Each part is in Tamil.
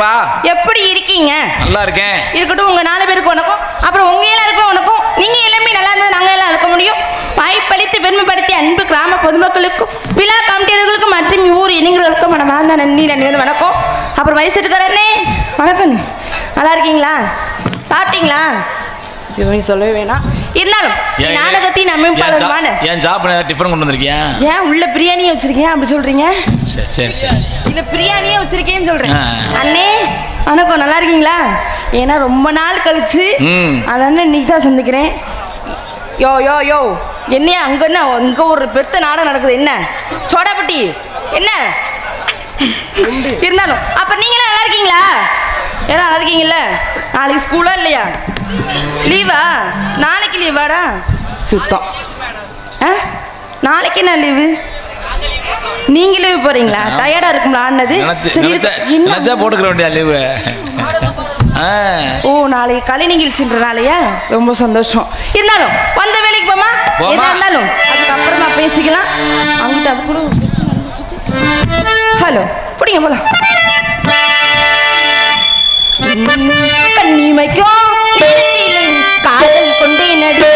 இருக்கேன்ப்பா. எப்படி இருக்கீங்க? நல்லா இருக்கேன். இருக்கட்டும், உங்க 4 பேருக்கு வணக்கம். அப்புறம் உங்க எல்லாருக்கும் வணக்கம். நீங்க எல்லாமே நல்லா இருந்தா நாங்க எல்லாம் இருக்க முடியும். வாய்ப்பளித்து பெருமைப்படுத்தி அன்பு கிராம பொதுமக்களுக்கும் விழா கமிட்டியர்களுக்கும் மற்றும் ஊர் இளைஞர்களுக்கும் மனமார்ந்த நன்றி வணக்கம். அப்புறம் வயசு இருக்கிறே வணக்கம். நல்லா இருக்கீங்களா? சாப்பிட்டீங்களா? இதுவும் சொல்லவே வேணாம். இருந்தாலும் நாடகத்தின் அமைப்பாளருமான ஏன் ஜாப் டிஃபன் கொண்டு வந்திருக்கியா? ஏன் உள்ள பிரியாணியே வச்சிருக்கேன் அப்படி சொல்றீங்க? சரி சரி. இல்ல பிரியாணியே வச்சிருக்கேன்னு சொல்றேன். அண்ணே வணக்கம், நல்லா இருக்கீங்களா? ஏன்னா ரொம்ப நாள் கழிச்சு அதனால இன்னைக்கு தான் சந்திக்கிறேன். யோ யோ யோ என்னையா அங்க என்ன இங்க ஒரு பெருத்த நாடகம் நடக்குது? என்ன சோடாப்பட்டி என்ன இருந்தாலும் அப்ப நீங்களே நல்லா இருக்கீங்களா? ஏன்னா நல்லா இருக்கீங்கல்ல? நாளைக்கு ஸ்கூலா இல்லையா? லீவா? நாளைக்கு லீவாடா? சுத்தம். நாளைக்கு என்ன லீவு? நீங்க லீவு போறீங்களா? டயர்டா இருக்கும்ல ஆனது. சரி போட்டுக்கிற வேண்டிய லீவு. ஓ நாளைக்கு கலை நிகழ்ச்சின்றனாலயா? ரொம்ப சந்தோஷம். இருந்தாலும் வந்த வேலைக்கு போமா? எதா இருந்தாலும் அதுக்கப்புறமா பேசிக்கலாம். அங்கிட்ட அது கூட ஹலோ பிடிங்க போலாம். கண்ணிமைக்கும் காதல் கொண்டே நடி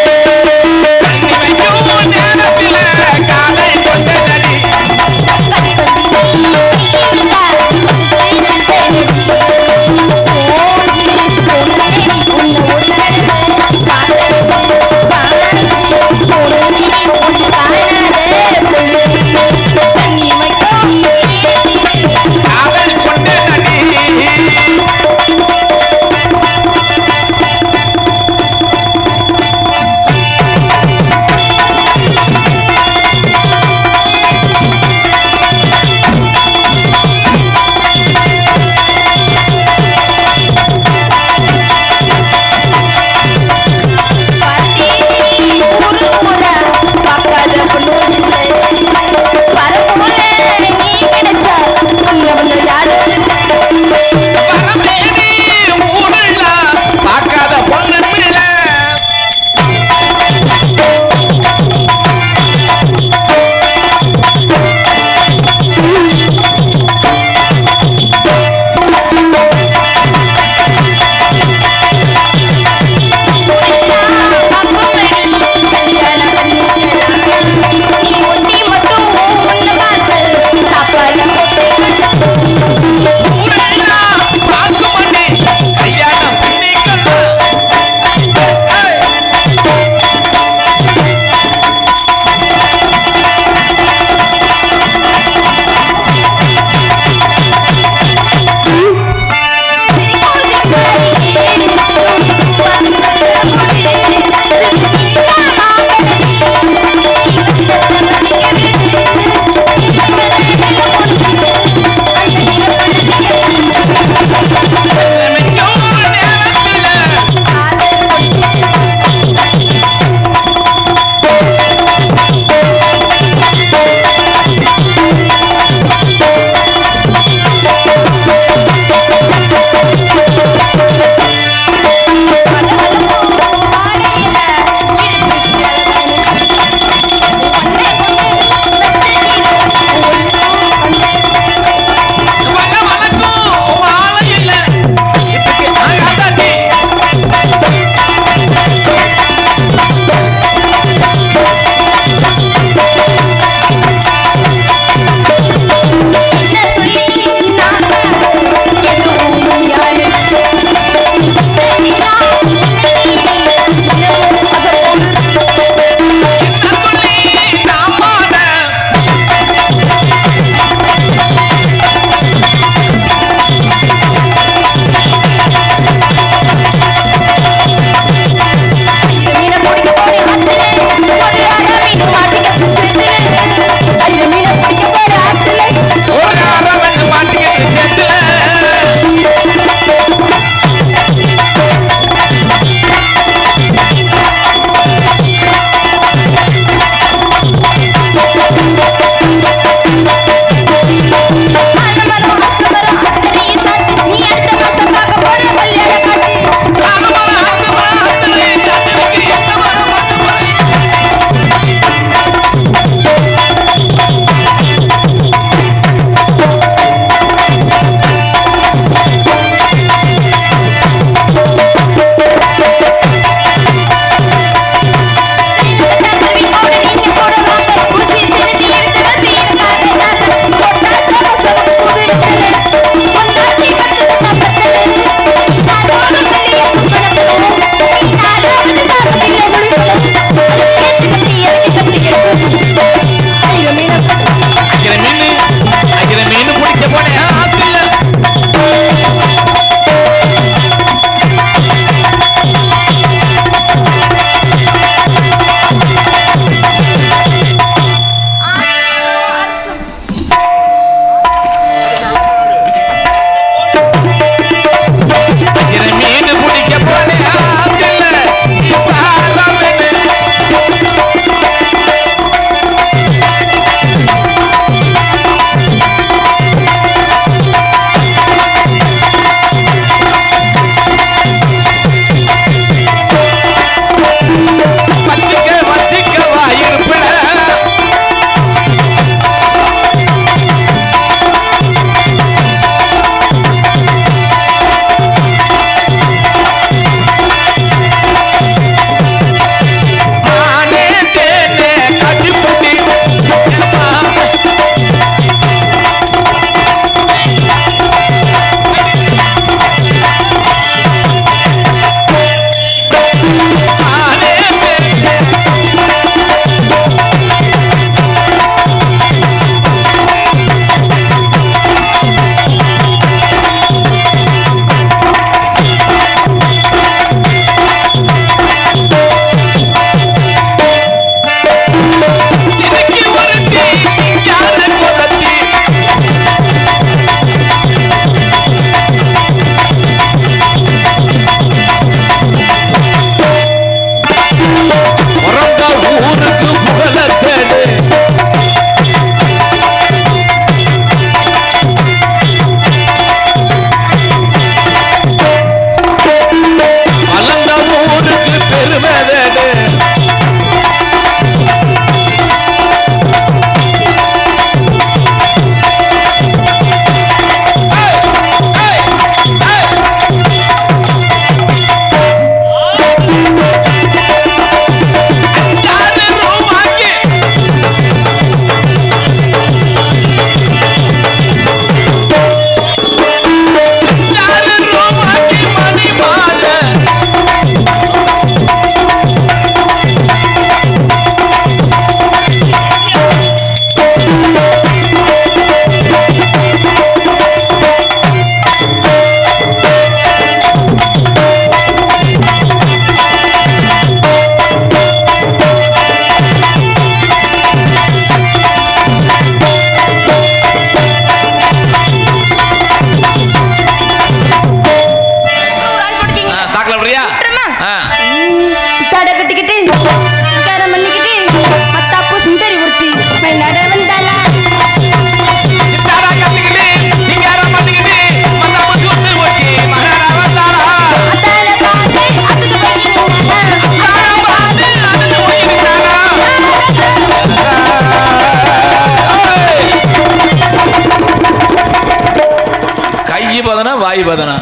வாய் பதனா.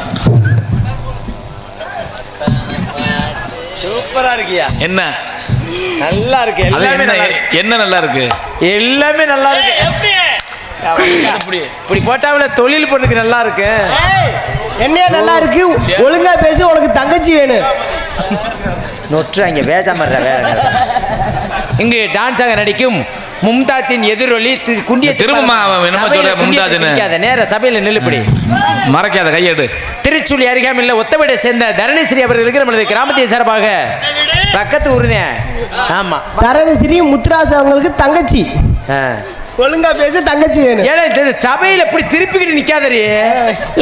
சூப்பரா இருக்கியா? என்ன நல்லா இருக்கு. எல்லாமே நல்லா இருக்கு. என்ன நல்லா இருக்கு? எல்லாமே நல்லா இருக்கு. இப்படி போட்டாவில தொழில் பொண்ணுக்கு நல்லா இருக்கு. என்னையா நல்லா இருக்கு? ஒழுங்கா பேசி, உனக்கு தங்கச்சி வேணும். நொற்றாங்க பேசாம வேற. இங்கு டான்ஸாக நடிக்கும் மும்தாஜின் எதிரொலி குண்டிய திரும்ப என்னமோ சொல்ற மும்தாஜின் நேர சபையில நில்லுபடி மறைக்காத கையெடு. திருச்சுழி அருகாமையில் ஒத்தவடை சேர்ந்த தரணிஸ்ரீ அவர்களுக்கு நமது கிராமத்தின் சார்பாக பக்கத்து ஊருனே. ஆமா, தரணிஸ்ரீ முத்துராசு அவங்களுக்கு தங்கச்சி. ஒழுங்கா பேசி, தங்கச்சி வேணும். ஏன்னா இந்த சபையில இப்படி திருப்பிக்கிட்டு நிக்காதே.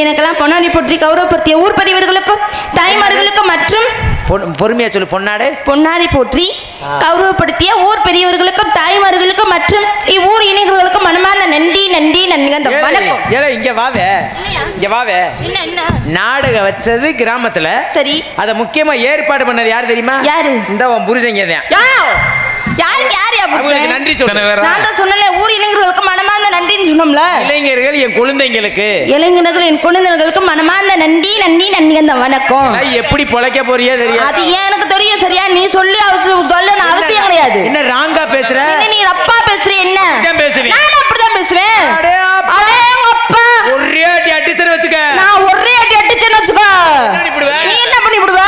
எனக்கெல்லாம் பொன்னாடி போற்றி கௌரவப்படுத்திய ஊர் பெரியவர்களுக்கும் தாய்மார்களுக்கும் மற்றும் பொறுமையா சொல்லு. பொன்னாடு பொன்னாடி போற்றி கௌரவப்படுத்திய ஊர் பெரியவர்களுக்கும் தாய்மார்களுக்கும் மற்றும் இவ்வூர் இணைகளுக்கும் மனமார்ந்த நன்றி நன்றி நன்றி. அந்த வணக்கம். ஏல இங்க வாவே, இங்க வாவே. நாடகம் வச்சது கிராமத்துல. சரி, அத முக்கியமா ஏற்பாடு பண்ணது யாரு தெரியுமா? யாரு? இந்த உன் புருஷங்க தான். யாருக்கு யாரு? அவங்களுக்கு நன்றி சொல்றேன். நான் தான் சொன்னல, ஊர் இளைஞர்களுக்கு மனமார்ந்த நன்றின்னு சொன்னோம்ல. இளைஞர்கள் என் குழந்தைங்களுக்கு, இளைஞர்கள் என் குழந்தைகளுக்கு மனமார்ந்த நன்றி நன்றி நன்றி. அந்த வணக்கம். எப்படி பொழைக்க போறியோ தெரியும். அது ஏன் எனக்கு தெரியும். சரியா நீ சொல்லு, சொல்லணும் அவசியம் கிடையாது. என்ன ராங்கா பேசுற? என்ன நீ ரப்பா பேசுற? என்ன பேசுவேன்? நான் அப்படிதான் பேசுவேன். அப்பா ஒரே அடி அடிச்சன வச்சுக்க. நான் ஒரே அடி அடிச்சேன்னு வச்சுக்க. நீ என்ன பண்ணி விடுவ?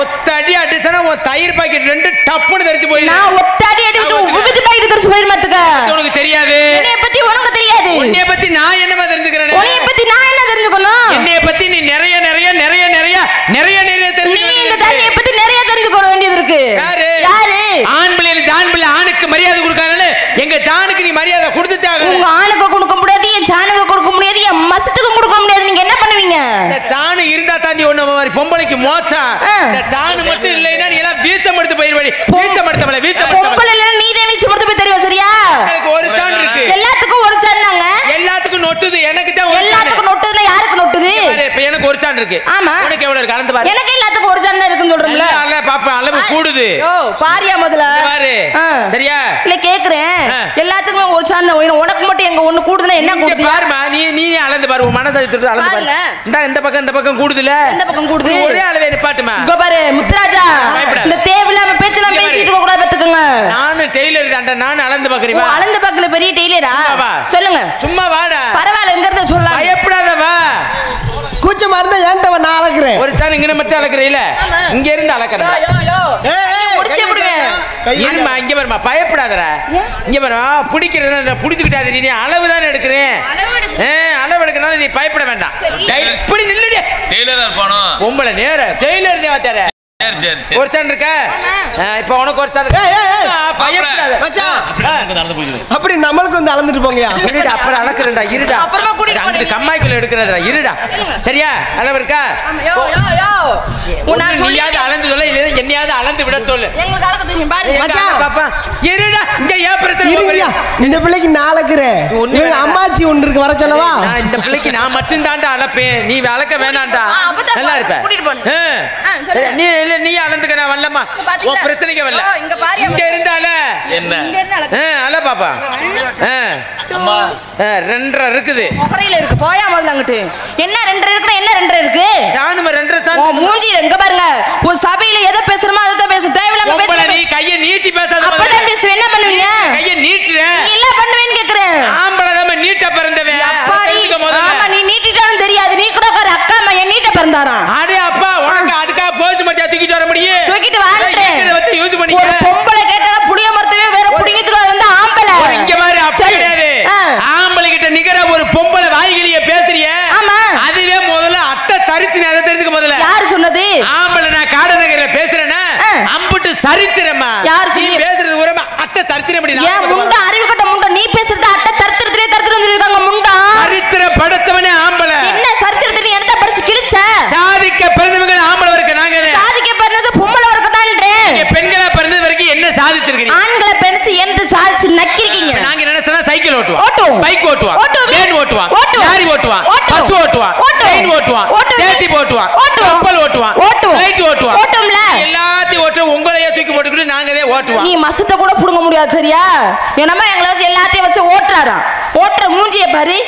ஒத்த அடி அடிச்சனா உன் தயிர் பாக்கெட் ரெண்டு டப்புன்னு தெரிச்சு போயிரு. நான் ஒத்த அடி அடிச்சு விபத்து பாக்கெட் தெரிச்சு போயிரு மாத்துக்க. உனக்கு தெரியாது. என்னைய பத்தி உனக்கு தெரியாது. உன்னைய பத்தி நான் என்னமா தெரிஞ்சுக்கிறேன்? உன்னைய பத்தி நான் என்ன தெரிஞ்சுக்கணும்? என்னைய பத்தி நீ நிறைய நிறைய நிறைய நிறைய நிறைய நிறைய தெரிஞ்சு. நீ இந்த தண்ணியை பத்தி நிறைய தெரிஞ்சுக்க வேண்டியது இருக்கு. யாரு? யாரு? ஆண் பிள்ளை ஜான் பிள்ளை ஆணுக்கு மரியாதை கொடுக்காங்கன்னு எங்க ஜானுக்கு நீ மரியாதை கொடுத்துட்டாங்க. உங்க ஆணுக்கு கொடுக்க முடியாது, என் ஜானுக்கு கொடுக்க முடியாது, என் மசத்துக்கும் கொடுக்க முடியாது. நீங்க என்ன பண்ணுவீங்க? இந்த ஜானு இருந்தா தாண்டி ஒண்ணு மாதிரி பொம்பளைக்கு மோச்சம். இந்த ஜானு மட்டும் இல்லைன்னா நீ எல்லாம் வீச்சம் எடுத்து போயிருவாடி. வீச்சம் எடுத்தவள வீச்சம் பொம்பளை இல்ல நீ தான் வீச்சம் எடுத்து போய் தெரியும். சரியா? எனக்கு ஒரு ஜான் இருக்கு. எல்லாத்துக்கும் ஒரு ஜான்னாங்க. எல்லாத்துக்கும் நொட்டுது. எனக்கு தான் ஒரு எல்லாத்துக்கும் நொட்டுதுல யாருக்கு நொட்டுது? இப்ப எனக்கு ஒரு ஜான் இருக்கு. ஆமா, உனக்கு எவ்வளவு இருக்கு? அளந்து பாரு. எனக்கு எல்லாத்துக்கும் ஒரு ஜான் தான் இருக்குன்னு சொல்றேன்ல. அல்ல பாப்பா, அளவு கூடுது. ஓ பாரியா முதல்ல பாரு. சரியா? இல்ல கேக்குறேன். எல்லாத்துக்கும் ஒரு ஜான் தான். உனக்கு மட்டும் எங்க ஒண்ணு கூடுதுல என்ன கூடுது பாருமா. நீ அளந்து பாரு. உன் மனசை எடுத்து அளந்து பாரு. இந்த பக்கம் கூடுதுல. இந்த பக்கம் கூடுது. ஒரே அளவே நிப்பாட்டுமா. இங்க பாரு முத்துராஜா, இந்த தேவையில்லாம பேச்செல்லாம் பேசிட்டு இருக்க கூடாது பாத்துக்கங்க. நானும் டெய்லர் தான்டா. நானும் அளந்து பாக்குறீங்க. அளந்து பாக்கல பெரிய டெய்லரா? சொல்லுங்க. சும்மா வாடா. பரவாயில்ல, எங்க இருந்து சொல்லலாம். பயப்படாத வா. கூச்சமா இருந்தா ஏன்டா நான் அளக்குறேன். ஒரு சான் இங்க மட்டும் அளக்குறீல. இங்க இருந்து அளக்கணும். முடிச்சே விடுங்க. இருமா, இங்க பாருமா. பயப்படாதடா. இங்க பாருமா. பிடிக்கிறத பிடிச்சுக்கிட்டாது. நீ அளவு தானே எடுக்கிறேன். அளவு எடுக்கனால நீ பயப்பட வேண்டாம். இப்படி நில்லுடி. டெய்லரா இருப்பானோ பொம்பளை நேர டெய்லர் இருந்தே வாத்தாரு. சரி சரி சரி. ஒரு சான் இருக்க. இப்போ உனக்கு ஒரு சான் இருக்கு. பயப்படாத மச்சான். நடந்து போயிடு. அப்படி நம்மளுக்கு வந்து அளந்துட்டு போங்கயா. இருடா, அப்புறம் அளக்குறேன்டா. இருடா, அப்புறமா கூட்டிட்டு அங்கிட்டு கம்மாய்க்குள்ள எடுக்கிறதா. இருடா. சரியா? அளவு இருக்கா? நீயாவது அளந்து சொல்ல, என்னையாவது அளந்து விட சொல்லு. எங்களுக்கு அளக்க தெரியும் பாரு. மச்சான். பாப்பா இருடா. இங்க ஏன் பிரச்சனை? இருங்கயா, இந்த பிள்ளைக்கு நான் அளக்குறேன். இவங்க அம்மாச்சி ஒன்று இருக்கு, வர சொல்லவா? நான் இந்த பிள்ளைக்கு நான் மட்டும் தாண்டா அளப்பேன். நீ அளக்க வேணாண்டா. நல்லா இருப்ப. நீ அளந்துக்க. நான் வரலமா. உன் பிரச்சனைக்கு வரல. இங்க இருந்தால என்ன அள பாப்பா. அம்மா 2.5 இருக்குது. முகரையில இருக்கு. போயா முதல்ல அங்கிட்டு. என்ன 2 இருக்குன்னா என்ன 2 இருக்கு? சாணும 2 சாண். மூஞ்சில எங்க பாருங்க. ஒரு சபையில எதை பேசுறோமோ அதை தான் பேசு. தேவையில்லாம பேச. நீ கையை நீட்டி பேசாத. அப்பதான் பேசுவேன். என்ன பண்ணுவீங்க? கையை நீட்டுறேன். நீ என்ன பண்ணுவேன்னு கேக்குறேன். ஆம்பளை தான் நீட்ட பிறந்தவன். அப்பாடி. ஆமா, நீ நீட்டிட்டாலும் தெரியாது. நீ கூட ஒரு அக்கா மைய நீட்ட பிறந்தாரா? அடே அப்பா, உனக்கு அதுக்கா போச்சு மச்சான். தூக்கிட்டு வர முடியும். தூக்கிட்டு வான்றேன். இத வச்சு யூஸ் பண்ணி. ஒரு பொம்பளை கேட்டா புளிய மரத்தவே வேற புடிங்கிட்டு வந்து ஆம்பளை. இங்க மாதிரி அப்படியே ஆம்பளை கிட்ட நிகர ஒரு பொம்பளை வாய்களிய பேசுறிய. ஆமா, அதுவே முதல்ல அத்தை தரித்தின. அதை தெரிஞ்சுக்க முதல்ல. யாரு சொன்னது? ஆம்பளை நான் காடநகர்ல பேசுறேன்னா அம்புட்டு சரித்திரமா. யார் நீ பேசுறது ஒரு அத்தை தரித்திரம் அப்படி. ஏன் முண்டா அறிவு கட்ட முண்டா நீ பேசுறது அத்தை தரித்திரத்திலே தரித்திரம் சொல்லிருக்காங்க முண்டா. சரித்திரம் படைச்சவனே ஆம்பளை. என்ன சரித்திரத்தை நீ என்னத்த படிச்சு கிழிச்ச? சாதிக்க பிறந்தவங்க ஆம்பளை வர்க்க. நாங்க சாதிக்க பிறந்தது பொம்பளை வர்க்கதான்றேன். நீங்க பெண்களா பிறந்தது வரைக்கும் என்ன சாதிச்சிருக்கீங்க? ஆண்களை பெருச்சு எந்த சாதிச்சு நக்கிருக்கீங்க. நாங்க என்ன சொன்னா சைக்கிள் ஓட்டுவான், ஓட்டுவோம், பைக் ஓட்டுவான், ஓட்டுவோம், வேன் ஓட்டுவான், ஓட்டுவோம், லாரி ஓட்டுவான், ஓட்டுவோம், பஸ் ஓட்டுவான், ட்ரெயின் ஓட்டுவான், ஜேசி ஓட்டுவான், கப்பல் ஓட்டுவான், லைட் ஓட்டுவான், ஓட்டும்ல. எல்லாத்தையும் ஓட்டுவோம். உங்களையே தூக்கி போட்டுக்கிட்டு நாங்கதே ஓட்டுவோம். நீ மசத்தை கூட புடுங்க முடியாது. சரியா? என்னமா எங்களை வச்சு எல்லாத்தையும் வச்சு ஓட்டுறாரா? ஓட்டுற மூஞ்சிய பாரு.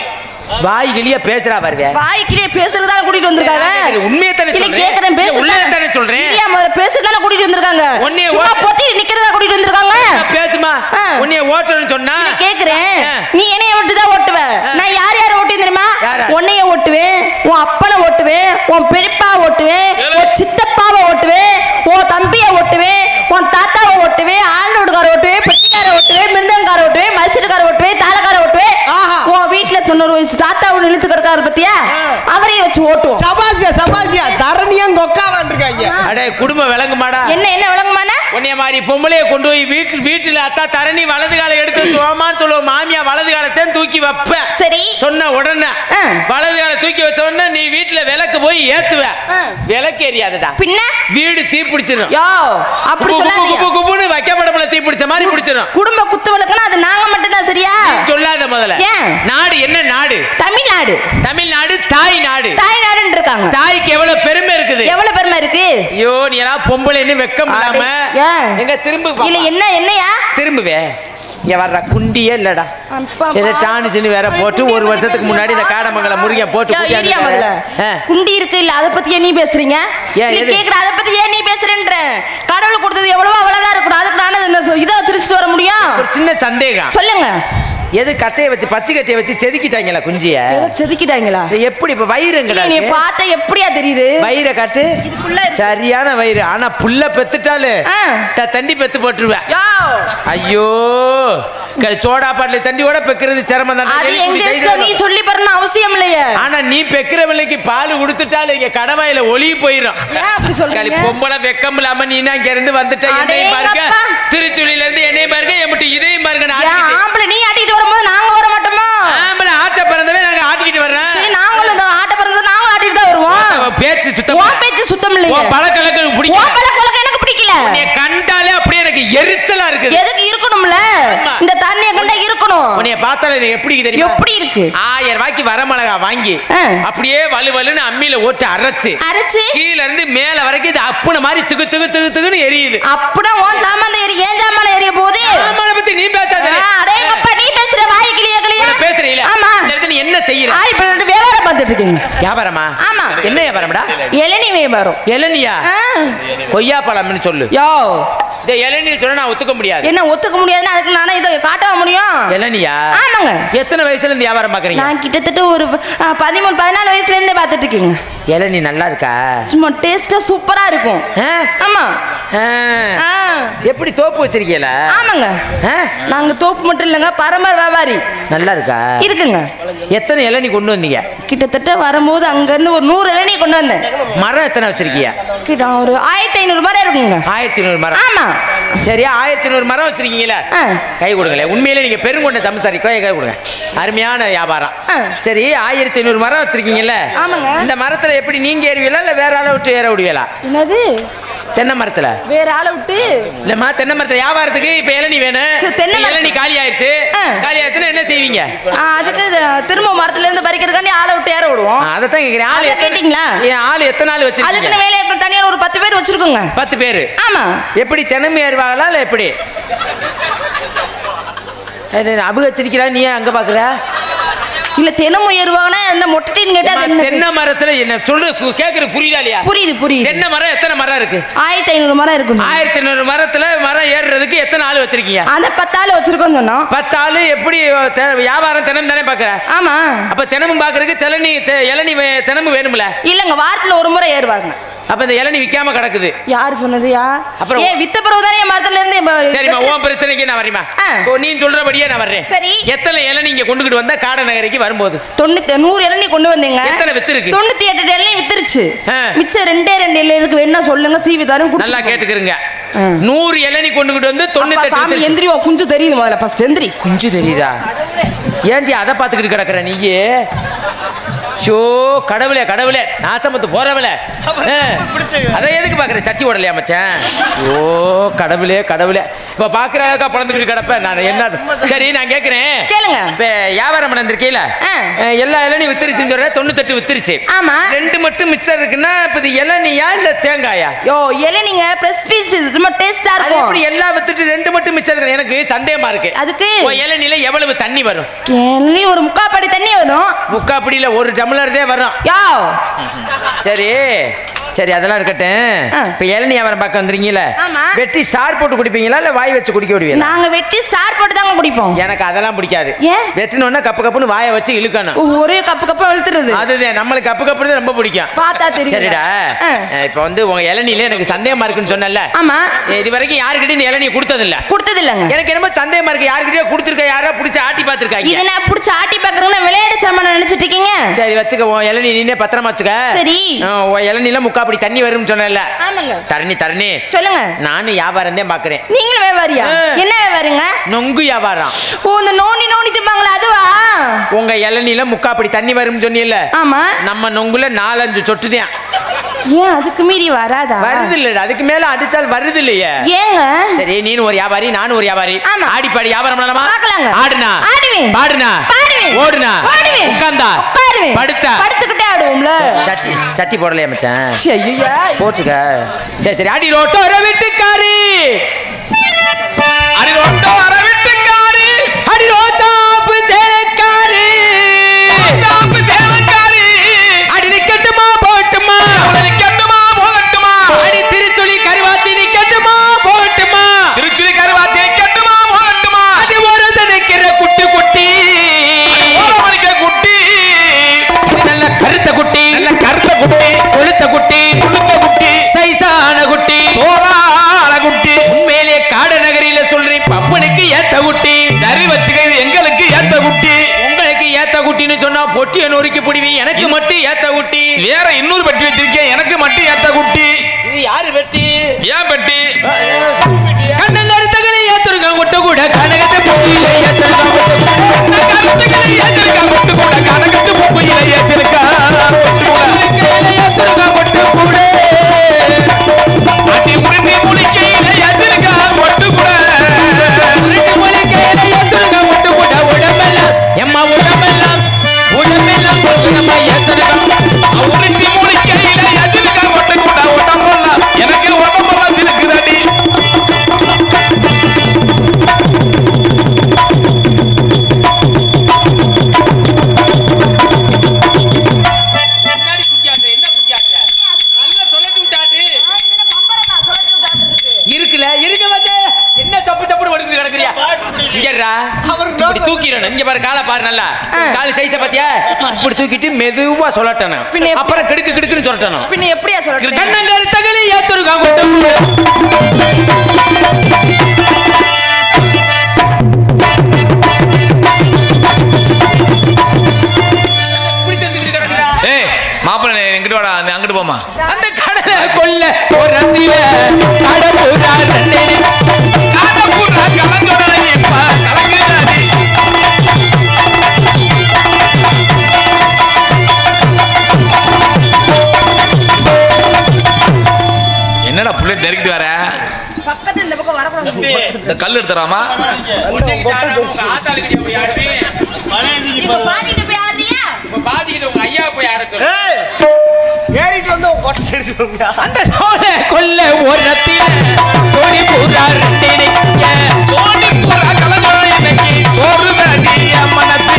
வாய் கிளியா பேசுறா பாருங்க. வாய்க்கிலே பேசுறதுதான கூட்டிட்டு வந்திருக்காங்க. உண்மையை தானே இல்ல சொல்றேன். கேக்குறேன் பேசுறேன். உள்ளே தானே சொல்றேன். இல்லையா முதல்ல பேசுறதுதான கூட்டிட்டு வந்திருக்காங்க. உன்னைய சும்மா பொத்தி நிக்கிறதா கூட்டிட்டு வந்திருக்காங்க. பேசுமா. உன்னைய ஓட்டணும்னு சொன்னா கேக்குறேன். நீ என்னைய விட்டு தான் ஓட்டுவ. நான் யார் ஓட்டுவேன் தெரியுமா? உன்னைய ஓட்டுவேன், உன் அப்பனை ஓட்டுவேன், உன் பெரியப்பா ஓட்டுவேன், உன் சித்தப்பாவை ஓட்டுவேன், உன் தம்பியை ஓட்டுவேன், உன் தாத்தாவை ஓட்டுவேன், ஆண்டோடுகார ஓட்டுவேன், பெட்டிக்கார ஓட்டுவேன், மிருந்தங்கார ஓட்டுவேன், மசிடுகார ஓட்டுவேன், தாளக்கார ஓட்டுவேன். உன் வீட்டுல 90 வயசு தாத்தாவோட இழுத்து கிடக்காரு பத்தியா, அவரையும் வச்சு ஓட்டுவோம். சபாசியா தரணியா கொக்காவான் இருக்காங்க. அடே குடும்ப விளங்குமாடா. என்ன விளங்குமானா? உன்னைய மாதிரி பொம்பளைய கொண்டு போய் வீட்டுல அத்தா தரணி வலது காலை எடுத்து சோமான்னு சொல்லுவோம். மாமியா வலது காலத்தையும் தூக்கி வைப்ப. சரி சொன்ன உடனே வலது காலை தூக்கி வச்ச உடனே நீ வீட்டுல விளக்கு போய் ஏத்துவ. விளக்கு எரியாதுடா. பின்ன வீடு தீ பிடிச்சிடும். யோ அப்படி சொல்லாதீங்க. குபுன்னு வைக்கப்படப்பல தீ பிடிச்ச மாதிரி பிடிச்சிடும். குடும்ப குத்து விளக்குனா அது நாங்க மட்டும் தான். சரியா சொல்லாத முதல்ல. நாடு என்ன நாடு? தமிழ்நாடு. தமிழ்நாடு தாய் நாடு. தாய் நாடுன்னு இருக்காங்க. தாய்க்கு எவ்வளவு பெருமை இருக்குது. எவ்வளவு பெருமை இருக்கு. ஐயோ நீ எல்லாம் பொம்பளைன்னு வெக்கம் இல்லாம எங்க திரும்ப இல்ல என்னையா திரும்புவே. இங்க வர்ற குண்டியே இல்லடா. டானிச்சுன்னு வேற போட்டு ஒரு வருஷத்துக்கு முன்னாடி இந்த காடமங்கலம் முருகன் போட்டு குண்டி இருக்கு இல்ல அதை பத்தி நீ பேசுறீங்க? கேக்குற அதை பத்தி ஏன் நீ பேசுறேன்ற? கடவுள் கொடுத்தது எவ்வளவோ அவ்வளவுதான் இருக்கணும். அதுக்கு நானும் இதை திருச்சிட்டு வர முடியும். ஒரு சின்ன சந்தேகம். சொல்லுங்க. எது கட்டையை வச்சு பச்சை கட்டையை வச்சு செதுக்கிட்டாங்களா குஞ்சிய? செதுக்கிட்டாங்களா? எப்படி இப்ப வயிறுங்களா? நீ பார்த்தா எப்படியா தெரியுது? வயிறை காட்டு. சரியான வயிறு. ஆனா புள்ள பெத்துட்டாலு தண்டி பெத்து போட்டுருவேன். ஐயோ சோடா பாட்டில தண்டியோட பெக்கிறது சிரமம் தான். அது எங்க நீ சொல்லி பாருன்னு அவசியம் இல்லையே. ஆனா நீ பெக்கிற பிள்ளைக்கு பால் கொடுத்துட்டாலும் இங்க கடவாயில ஒளி போயிடும். பொம்பளை வெக்கம் இல்லாம நீ இங்க இருந்து வந்துட்ட. என்னையும் பாருங்க, திருச்சுழியில இருந்து என்னையும் பாருங்க, எம்பிட்டு இதையும் பாருங்க. ஆம்பளை நீ ஆட்டிட்டு வரும்போது நாங்க வர மாட்டோமா? ஆம்பளை ஆட்ட பிறந்தவே நாங்க ஆட்டிக்கிட்டு வர்றோம். சரி நாங்களும் ஆட்ட பிறந்தது நாங்களும் ஆட்டிட்டு தான் வருவோம். பேச்சு சுத்தம். பேச்சு சுத்தம் இல்லையே. பழக்கலக்கு பிடிக்கல. பழக்கலக்கு எனக்கு பிடிக்கல. நீ கண்டாலே அப்படியே எனக்கு எரிச்சலா இருக்கு. எதுக்கு இருக்கணும்ல? இந்த தண்ணியை கண்டா இருக்கணும். உன்னைய பார்த்தாலே எனக்கு எப்படி தெரியும்? எப்படி இருக்கு? 1000 ரூபாய்க்கு வரமிளகா வாங்கி அப்படியே வலுவலுன்னு அம்மியில ஓட்டு அரைச்சு கீழ இருந்து மேல வரைக்கும் இது அப்புன மாதிரி துகு துகு துகு துகுன்னு எரியுது. அப்படினா உன் சாமான் எரி, ஏன் சாமான் எரிய போகுது? சாமான பத்தி நீ பேசாத. அடேங்கப்பா நீ பேசுற வாய் கிளியா கிளியா பேசுறீல? ஆமா. இந்த இடத்துல நீ என்ன செய்யற? ஆ இப்ப ரெண்டு வியாபாரம் பார்த்துட்டு இருக்கீங்க. வியாபாரமா? ஆமா. என்ன வியாபாரம்டா? இளநீ வியாபாரம். இளநியா? கொய்யா பழம்னு சொல்லு. யோ இந்த இளநீ சொன்னா நான் ஒத்துக்க முடியாது. என்ன ஒத்துக்க முடியாதுன்னா அதுக்கு நானே இதை காட்டவ முடியும்? இளநியா? ஆமாங்க. எத்தனை வயசுல இருந்து வியாபாரம் பாக்குறீங்க? நான் கிட்டத்தட்ட ஒரு 13 14 வயசுல இருந்தே பார்த்துட்டு இருக்கீங்க. இளநீ நல்லா இருக்கா? சும்மா டேஸ்டா சூப்பரா இருக்கும். ஆமா. எப்படி தோப்பு வச்சிருக்கீங்களா? ஆமாங்க. நாங்க தோப்பு மட்டும் இல்லங்க, பரம்பரை வியாபாரி. நல்லா இருக்கா? இருக்குங்க. எத்தனை இளநீ கொண்டு வந்தீங்க? கிட்டத்தட்ட வரும்போது அங்க இருந்து ஒரு 100 இளநீ கொண்டு வந்தேன். மரம் எத்தனை வச்சிருக்கீங்க? கிட்ட ஒரு 1500 மரம் இருக்குங்க. 1500 மரம்? ஆமா. சரியா 1500 மரம் வச்சிருக்கீங்களா? கை கொடுங்களேன். உண்மையிலே நீங்க பெருங்கொண்ட சம்சாரி. கை கொடுங்க. அருமையான வியாபாரம். சரி 1500 மரம் வச்சிருக்கீங்கல்ல? ஆமாங்க. இந்த மரத்துல எப்படி நீங்க ஏறுவீங்களா இல்ல வேற ஆளை விட்டு ஏற விடுவீங்களா? என்னது? தென்னை மரத்துல வேற ஆளை விட்டு இல்லம்மா. தென்னை மரத்துல வியாபாரத்துக்கு இப்ப இளநீ வேணும். இளநீ காலி ஆயிடுச்சு. காலி ஆயிடுச்சுன்னா என்ன செய்வீங்க? அதுக்கு திரும்ப மரத்துல இருந்து பறிக்கிறதுக்காண்டி ஆளை விட்டு ஏற விடுவோம். அதான் கேக்குறேன். ஆளு கேட்டீங்களா? ஆளு எத்தனை ஆள் வச்சிருக்கீங்க? அதுக்கு வேலையை தனியா ஒரு 10 பேர் வச்சிருக்கோங்க. 10 பேர்? ஆமா. எப்படி தினமும் ஏறுவாங்களா இல்ல எப்படி? அபு வச்சிருக்கிறா நீ அங்க பாக்குற? இல்ல தினமும் ஏறுவாங்கன்னா என்ன மொட்டைன்னு கேட்டா தென்னை மரத்துல என்ன சொல்ற கேக்குற புரியுதா இல்லையா? புரியுது புரியுது. தென்னை மரம் எத்தனை மரம் இருக்கு? 1500 மரம் இருக்கு. 1500 மரத்துல மரம் ஏறுறதுக்கு எத்தனை ஆள் வச்சிருக்கீங்க? அந்த 10 ஆள் வச்சிருக்கோம் சொன்னோம். 10 ஆள் எப்படி வியாபாரம் தினம் தானே பாக்குற? ஆமா. அப்ப தினமும் பாக்குறதுக்கு இளநீ தினமும் வேணும்ல? இல்லங்க வாரத்துல ஒரு முறை ஏறுவாங்க. அப்ப இந்த இளநீ விக்காம கிடக்குது. யாரு சொன்னதுயா? அப்புறம் ஏன் வித்த பிறகுதானே மரத்துல இருந்து. சரிம்மா உன் பிரச்சனைக்கு நான் வரேம்மா. நீ சொல்றபடியே நான் வர்றேன். சரி எத்தனை இளநீ இங்க கொண்டுகிட்டு வந்தா காட நகரிக்கு வரும்போது? 100 இளநீ கொண்டு வந்தீங்க. எத்தனை வித்துருக்கு? 98 இளநீ வித்துருச்சு. மிச்சம் 2 இளநீருக்கு வேணா சொல்லுங்க சீவி தரும். நல்லா கேட்டுக்கிறீங்க. 100 இளநீ கொண்டுகிட்டு வந்து 98 எந்திரி. குஞ்சு தெரியுது முதல்ல ஃபர்ஸ்ட் எந்திரி. குஞ்சு தெரியுதா? ஏன்டி அதை பாத்துக்கிட்டு கிடக்குற நீ? ஷோ கடவுளே கடவுளே நாசமத்து போறவளே அதை எதுக்கு பாக்குற சச்சி ஓடலையா மச்சான் ஓ கடவுளே கடவுளே இப்ப பாக்குறக்கா பிறந்துக்கிட்டு கிடப்ப நான் என்ன சரி நான் கேக்குறேன் கேளுங்க இப்ப வியாபாரம் நடந்திருக்கீல எல்லா இளநீ வித்துருச்சுன்னு சொல்ற 98 வித்துருச்சு ஆமா 2 மட்டும் மிச்சம் இருக்குன்னா இப்ப இது இளநியா இல்ல தேங்காயா யோ இளநீங்க பிரஸ் பீஸ் ரொம்ப டேஸ்டா இருக்கும் அப்படி எல்லாம் வித்துட்டு 2 மட்டும் மிச்சம் இருக்கு எனக்கு சந்தேகமா இருக்கு அதுக்கு இளநில எவ்வளவு தண்ணி வரும் இளநீ ஒரு முக்காப்படி தண்ணி வரும் முக்காப்படியில ஒரு டம்ளர் தான் வரும் யோ சரி சரி அதெல்லாம் இருக்கட்டும் இப்ப இளநீ வியாபாரம் பார்க்க வந்துறீங்கல வெட்டி ஸ்டார் போட்டு குடிப்பீங்களா இல்ல வாய் வச்சு குடிக்க விடுவீங்களா நாங்க வெட்டி ஸ்டார் போட்டு தாங்க குடிப்போம் எனக்கு அதெல்லாம் பிடிக்காது ஏன் வெட்டினோன்னா கப்பு கப்புன்னு வாயை வச்சு இழுக்கணும் ஒரே கப்பு கப்பு இழுத்துறது அதுதான் நம்மளுக்கு கப்பு கப்புன்னு ரொம்ப பிடிக்கும் பார்த்தா தெரியும் சரிடா இப்ப வந்து உங்க இளநீல எனக்கு சந்தேகமா இருக்குன்னு சொன்னல ஆமா இது வரைக்கும் யாருக்கிட்ட இந்த இளநீ கொடுத்தது இல்லங்க எனக்கு என்னமோ சந்தேகமா இருக்கு யாருக்கிட்டே கொடுத்துருக்க யாரா பிடிச்சி ஆட்டி பார்த்திருக்காங்க இது நான் பிடிச்சி ஆட்டி பார்க்கறேன்னு விளையாட சாமான நினைச்சிட்டு இருக்கீங்க சரி வச்சுக்க உன் இளநீ நீனே பத்திரமா வச்சுக்க சரி உன் இளநீல முக்காப்படி தண்ணி வரும்னு சொன்னல ஆமாங்க தரணி சொல்லுங்க நானும் வியாபாரம் தான் பாக்குறேன் நீங்களும் வியாபாரியா என்ன வியாபாரங்க நொங்கு வியாபாரம் ஓ இந்த நோண்டி திம்பாங்களா அதுவா உங்க இளநீல முக்காப்படி தண்ணி வரும்னு சொன்னீல்ல ஆமா நம்ம நொங்குல 4-5 சொட்டு தான் ஏன் அதுக்கு மீறி வராதா வருது இல்ல அதுக்கு மேல அடிச்சால் வருது இல்லையே ஏங்க சரி நீனு ஒரு வியாபாரி நானும் ஒரு வியாபாரி ஆடி பாடி வியாபாரம் பண்ணலாமா பார்க்கலாங்க ஆடுனா ஆடுவேன் பாடுனா பாடுவேன் ஓடுனா ஓடுவேன் உட்கார்ந்தா உட்காருவேன் படுத்தா படுத்துக்கிட்டே ஆடுவோம்ல சட்டி போடலையா மச்சான் ஐயா போட்டுக்க சரி சரி அடி ரோட்டோர வீட்டுக்காரி அடி ரோட்டோர வீட்டுக்காரி அடி ரோச்சாப்பு சேனக்காரி ரோச்சாப்பு சேனக்காரி அடி நிக்கட்டுமா போட்டுமா நிக்கட்டுமா போகட்டுமா அடி திருச்சுழி கருவாச்சி நிக்கட்டுமா போகட்டுமா திருச்சுழி கருவாச்சி நிக்கட்டுமா போகட்டுமா அடி ஒரு நிக்கிற குட்டி குட்டி ஒரு மணிக்க குட்டி இது நல்ல கருத்த குட்டி நல்ல கருத்த குட்டி கொளுத்த குட்டி கொளுத்த குட்டி சைசான குட்டி தோராள குட்டி உண்மையிலே காட நகரில சொல்றேன் பப்பனுக்கு ஏத்த குட்டி சரி வச்சுக்க இது எங்களுக்கு ஏத்த குட்டி உங்களுக்கு ஏத்த குட்டின்னு சொன்னா பொட்டியை நொறுக்கி பிடிவி எனக்கு மட்டும் ஏத்த குட்டி வேற இன்னொரு பெட்டி வச்சிருக்கேன் எனக்கு மட்டும் ஏத்த குட்டி இது யாரு பெட்டி ஏன் பெட்டி கண்ணன் அறுத்தகளை ஏத்திருக்க முட்டை கூட கனகத்தை பொங்கியில கருத்துக்களை ஏத்திருக்க முட்டு கூட கனகத்து பொங்கியில ஏத்திருக்க ஏத்திருக்க முட்டு கூட அடி உருட்டி முழிக்கையில ஏத்திருக்க முட்டு கூட முழிக்கையில ஏத்திருக்க முட்டு கூட உடம்பெல்லாம் எம்மா உடம்பெல்லாம் போகணுமா ஏத்திருக்க உருட்டி முழிக்கையில ஏத்திருக்க முட்டு கூட உடம்பெல்லாம் எனக்கு உடம்பெல்லாம் சிலுக்குதடி இருக்குல இருக்க வந்து என்ன தப்பு தப்பு ஓடிட்டு கிடக்குறியா இங்கடா இப்படி தூக்கிரணும் இங்க பாரு காலை பாரு நல்லா கால் சைஸ பாத்தியா இப்படி தூக்கிட்டு மெதுவா சொல்லட்டணும் அப்புறம் கிடுக்கு கிடுக்குன்னு சொல்லட்டணும் பின்ன எப்படியா சொல்லணும் கண்ணங்கர் தகலி ஏத்துருக்கா கொண்டு மாப்பிள்ளை எங்கிட்டு வாடா அங்கிட்டு போமா அந்த கடலை கொல்ல ஒரு ரத்தில கடப்புறா ரெண்டே கடப்புறா கலங்கடலை இப்ப கலங்குறாடி என்னடா புள்ளை நெருக்கிட்டு வர பக்கத்துல இந்த பக்கம் வரக்கூடாது இந்த கல் எடுத்துறாமா ஆத்தாளுக்கு போய் ஆடுது இப்ப பாடிட்டு போய் ஆடுறியா இப்ப பாடிட்டு உங்க ஐயா போய் ஆட சொல்லு ஏறிட்டு வந்து கொட்டை தெரிஞ்சுக்கோங்க அந்த சோழ கொல்ல ஒரு ரத்தில கோடி பூரா ரெண்டே சோடி பூரா கலங்கடலை இன்னைக்கு சோறுதாடி மனசு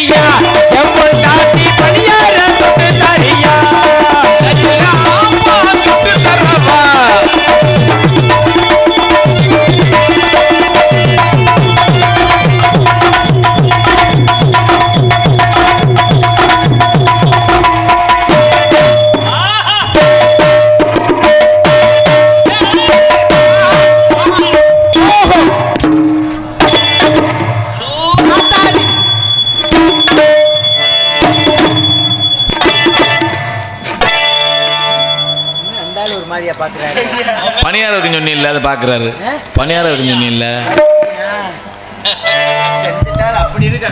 தரியா எவ்வளவு தாட்டி பணியார தொட்டு தரியா தொட்டு தரவா பணியார இருக்கு சொன்னி இல்ல அதை பாக்குறாரு பணியார இருக்கு சொன்னி இல்ல செஞ்சுட்டால் அப்படி இருக்க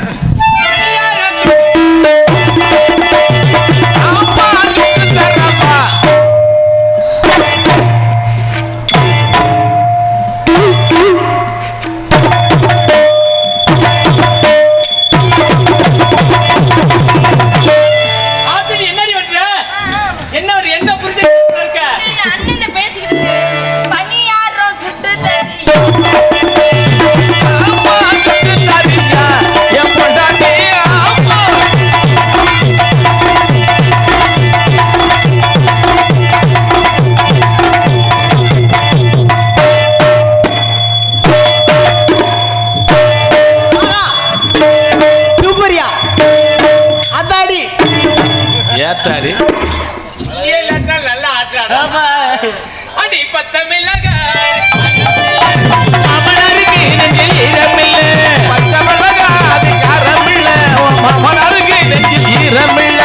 ஏத்தாடி நல்லா ஆட்டாடா அடி பச்சை மிளகா மாமனாருக்கு நெஞ்சில் ஈரமில்ல பச்சை மிளகா அது காரமில்ல மாமனாருக்கு நெஞ்சில் ஈரமில்ல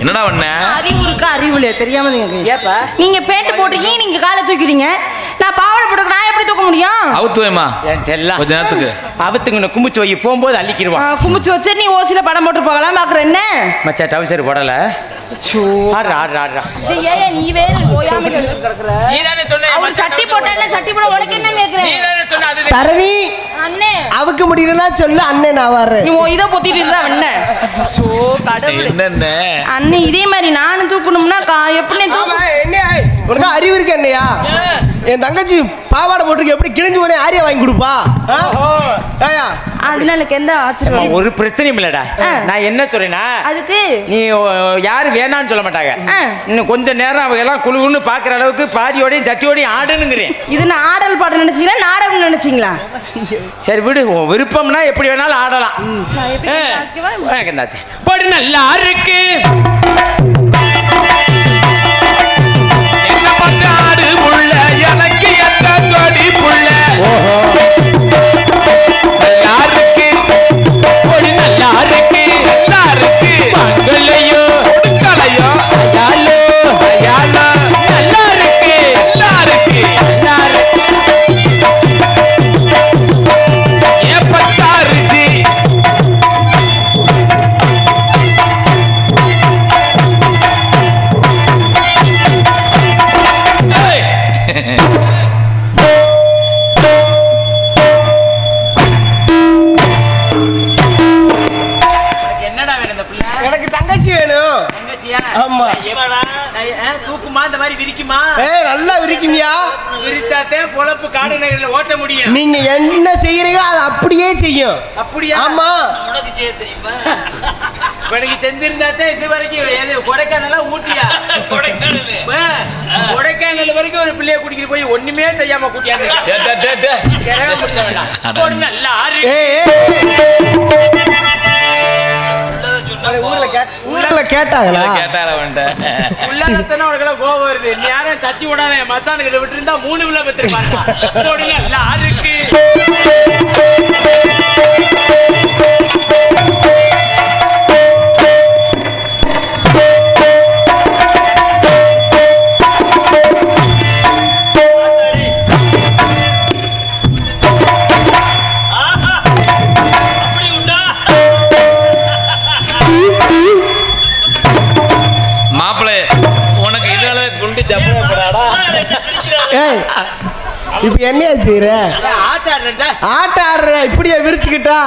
என்னடா பண்ண அறிவு இருக்கா அறிவுல தெரியாம ஏப்பா நீங்க பேண்ட் போட்டுக்கீங்க நீங்க காலை தூக்கிடுங்க நான் பாவாடை போட்டுக்க நான் எப்படி தூக்க முடியும் அவுத்துவேமா என் செல்லம் கொஞ்ச நேரத்துக்கு அவுத்துங்க குமிச்சு வை போகும்போது அள்ளிக்கிடுவான் குமிச்சு வச்சு நீ ஓசில படம் போட்டு போகலாம் பாக்குற என்ன மச்சா டவுசர் போடல நீ வேற ஓயாம கிடக்குற நீதானே சொன்ன அவர் சட்டி போட்டானே சட்டி போட உனக்கு என்ன கேக்குறேன் நீதானே சொன்ன அது தரணி அண்ணே அவுக்க முடியலனா சொல்லு அண்ணே நான் வரேன் நீ இத பொத்திட்டு இருந்தா என்ன சோ கடவுளே என்னண்ணே அண்ணே இதே மாதிரி நானும் தூக்கணும்னா எப்படி ஆமா என்ன உனக்கு அறிவு இருக்கு என்னையா என் தங்கச்சி பாவாடை போட்டுருக்கு எப்படி கிழிஞ்சு போனே ஆரியா வாங்கி கொடுப்பா அதனால எனக்கு எந்த ஆச்சரியம் ஒரு பிரச்சனையும் இல்லடா நான் என்ன சொல்றேன்னா அதுக்கு நீ யாரு வேணான்னு சொல்ல மாட்டாங்க இன்னும் கொஞ்ச நேரம் அவங்க எல்லாம் குழுன்னு பாக்குற அளவுக்கு பாதியோடையும் சட்டியோடையும் ஆடுனுங்கிறேன் இது நான் ஆடல் பாடம் நினைச்சீங்களா நாடகம் நினைச்சீங்களா சரி விடு விருப்பம்னா எப்படி வேணாலும் ஆடலாம் படு நல்லா இருக்கு என்ன பார்த்து ஆடு புள்ள எனக்கு எத்த தொடி புள்ள நல்லா இருக்கு படு நல்லா இருக்கு நல்லா இருக்கு மங்களையோ கொடுக்கலையோ யாலோ யாரா நல்லா இருக்கு நல்லா இருக்கு நல்லா இருக்கு ஏ பச்சாரிச்சி என்னடா வேணும் இந்த பிள்ளை எனக்கு தங்கச்சி வேணும் தங்கச்சியா ஆமா தூக்குமா இந்த மாதிரி விரிக்குமா நல்லா விரிக்குமியா விரிச்சாத்தே பொழப்பு காடு நகரில் ஓட்ட முடியும் நீங்க என்ன செய்யறீங்க அது அப்படியே செய்யும் அப்படியா ஆமா உனக்கு செய்ய தெரியுமா உனக்கு செஞ்சிருந்தாத்தே இது வரைக்கும் எது கொடைக்கானலா ஊட்டியா கொடைக்கானல் வரைக்கும் ஒரு பிள்ளைய கூட்டிட்டு போய் ஒண்ணுமே செய்யாம கூட்டியாந்து நல்லா ஊர்ல கேட்டாங்களா கோபம் வருது நீ யாரும் சட்டி விடாத மச்சானுக்கிட்ட விட்டு இருந்தா 3 விழா பெற்றிருப்பாங்க நல்லா இருக்கு இப்ப என்னையா செய்யற? ஆட்ட ஆடுற இப்படியா விரிச்சுக்கிட்டா?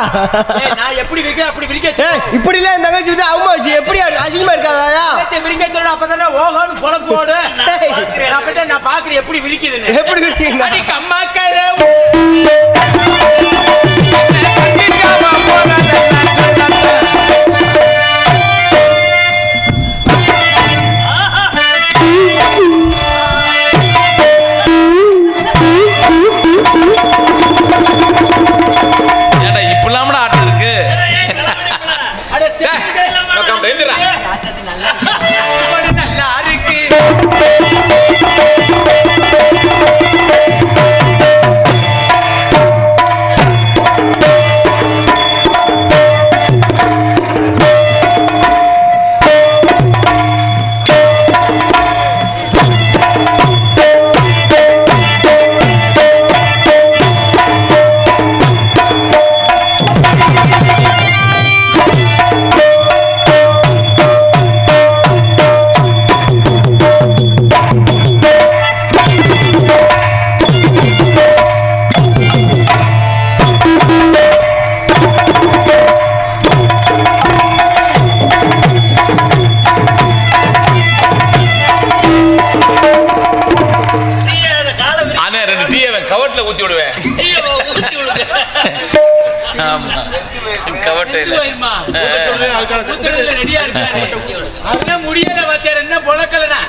நான் எப்படி விரிக்க அப்படி விரிக்க. இப்படிலாம் என் தங்கச்சி விட்டு அம்மா வச்சு எப்படி அசிங்கமா இருக்காதா? விரிக்க சொல்ல அப்பதானே ஓஹோன்னு பொழப்போடு. நான் பாக்குறேன் எப்படி விரிக்குதுன்னு. எப்படி விரிக்கீங்க? அம்மா கரை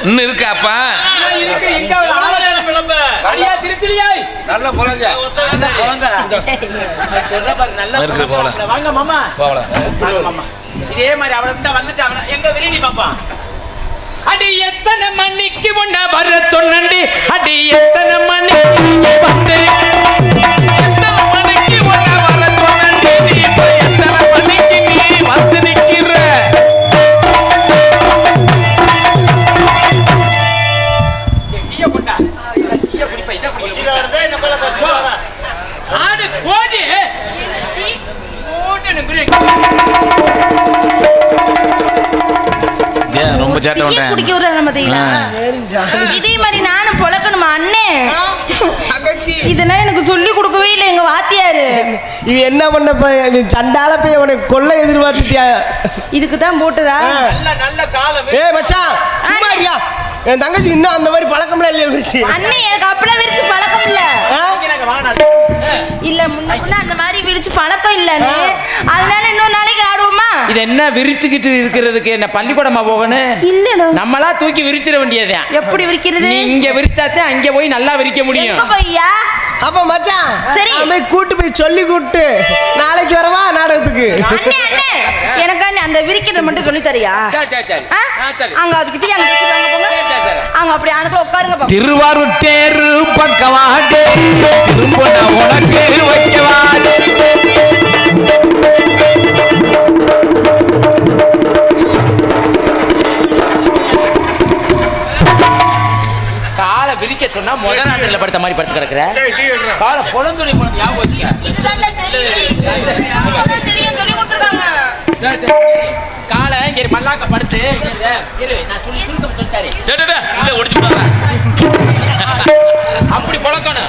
இன்னும் இருக்காப்பா? இதே மாதிரி அவளை வந்துட்டு எங்க விரிடி பாப்பா. அடி எத்தனை மணிக்கு முன்ன வர சொன்னண்டி, அடி எத்தனை மணிக்கு வந்து எத்தனை மணிக்கு முன்ன வர சொன்னண்டி, நீ இப்ப எத்தனை மணிக்கு நீ வந்து நிக்கிற? ஆடு போடி ரொம்ப சேட்டை பண்றேன். குடிக்க விடுறாங்க பாத்தீங்களா? இதே மாதிரி நானும் பொழக்கணுமா அண்ணே? இதெல்லாம் எனக்கு சொல்லி கொடுக்கவே இல்லை எங்க வாத்தியாரு. இது என்ன பண்ண சண்டால போய் உனக்கு கொள்ள எதிர்பார்த்துட்டியா? இதுக்கு தான் போட்டுதா? நல்ல காலம். ஏய் மச்சான் சும்மா இருயா. என் தங்கச்சி இன்னும் அந்த மாதிரி பழக்கம்லாம் இல்லையா விரிச்சு? அண்ணே எனக்கு அப்பலாம் விரிச்சு பழக்கம் இல்ல. இல்ல முன்ன அந்த மாதிரி விரிச்சு பழக்கம் இல்லன்னு. அதனால இன்னொரு நாளைக்கு ஆடுவோமா? இது என்ன விரிச்சுக்கிட்டு இருக்கிறதுக்கு என்ன பள்ளிக்கூடமா போகணும்? இல்லடா. நம்மளா தூக்கி விரிச்சிட வேண்டியதுதான். எப்படி விரிக்கிறது? இங்க விரிச்சாத்தே அங்க போய் நல்லா விரிக்க முடியும். ஐயா அப்ப மச்சான் சரி நாம கூட்டி போய் சொல்லி கூட்டு நாளைக்கு வரவா நாடகத்துக்கு? அண்ணே அண்ணே எனக்கு அந்த விரிக்கிறத மட்டும் சொல்லி தரியா? சரி சரி சரி. அங்க அதுக்கிட்ட அங்க சொல்றாங்க போங்க. அங்க அப்படி அனுப்ப உட்காருங்க பாப்பா. திருவாரூர் தேரு பக்கவாடே திரும்ப நான் உனக்கு வைக்கவாடே. காலை விரிக்க சொன்னா முதல் நாட்டில் படுத்த மாதிரி படுத்து கிடக்குற. காலை பொழந்துணி பொழந்து ஞாபகம் வச்சுக்க. காலை இங்க மல்லாக்க படுத்து நான் சொல்லி சுருக்கம் சொல்லிட்டாரு. அப்படி பொழக்கணும்.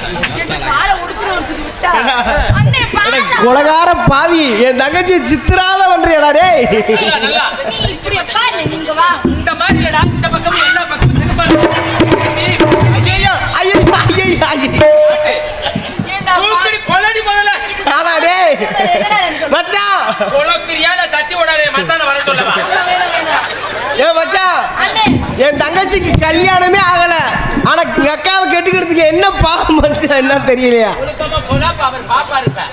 கொலகார பாவி என் தங்கச்சி சித்திராத பண்றியடா டேய். இந்த மாதிரி இல்லடா. இந்த பக்கம் எல்லா பக்கமும் திருப்பாரு. ஐயோ ஐயோ ஐயோ ஐயோ தூக்கடி பொலடி முதல்ல. ஆனா டேய் மச்சான் பொலக்கிரியால தட்டி ஓடாதே மச்சான வர சொல்லவா? ஏ மச்சான் என் தங்கச்சிக்கு கல்யாணமே ஆகல. ஆனா எங்க அக்காவை கெட்டிக்கிறதுக்கு என்ன பாவம் மனுஷன் என்ன தெரியலையா? அவர் பாப்பா இருப்பேன்.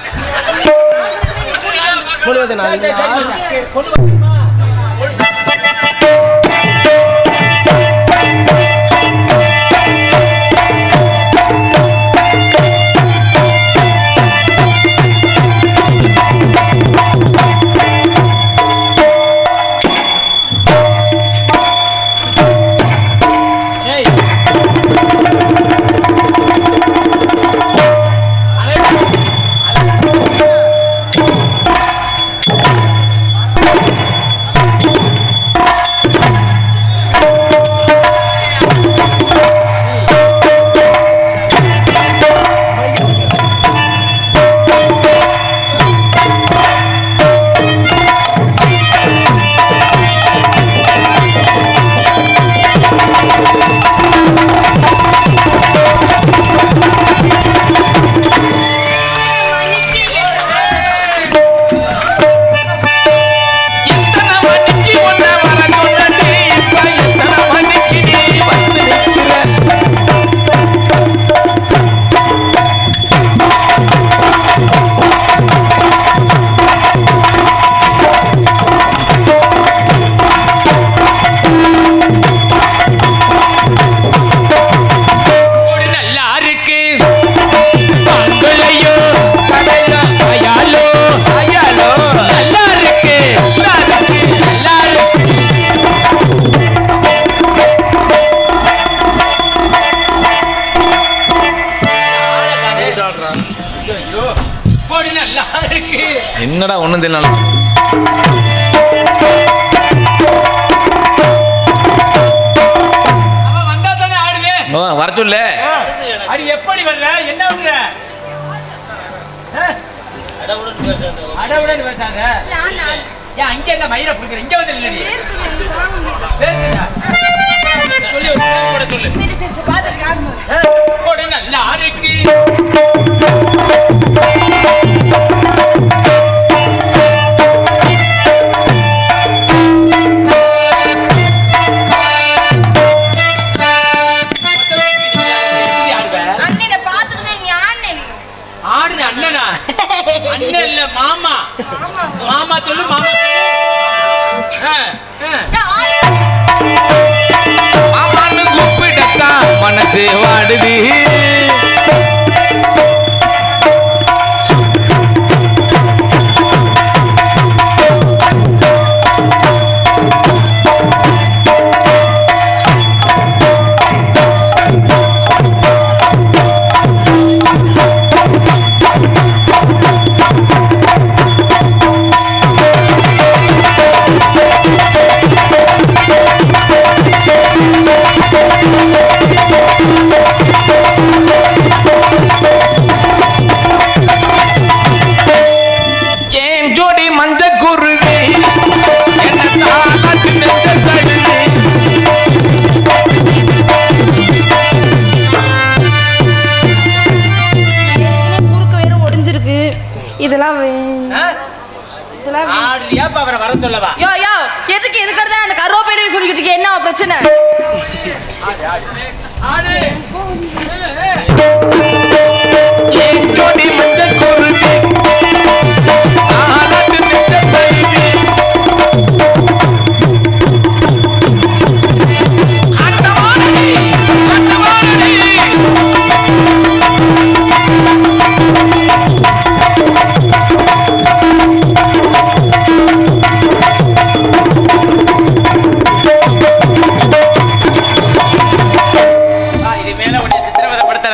என்னடா ஒண்ணும் தெரியல. வந்தா தானே ஆடுவேன். வர சொல்லு. அது எப்படி வர்ற? என்ன பண்ற? அடவுடன் பேசாத. ஏன் அங்க என்ன மயிரை புடிக்கிற? இங்க வந்து இல்ல நீ. பேசுடா. சொல்லு கூட சொல்லு. சரி சரி பாத்து ஆடுமா. கோடி நல்லா இருக்கு. மாமா மாமா சொல்லு மாமா மாமான்னு கூப்பிடத்தா மனசு வாடுது. வர சொல்லவா? யோ யோ எதுக்கு எதுக்கறத அந்த கரோபையில சொல்லிக்கிட்டு இருக்கே? என்ன பிரச்சனை? ஆடு ஏன் ஜோடி மந்த குருவி ஆலட்டு நித்த பைவி அட்டவாடி அட்டவாடி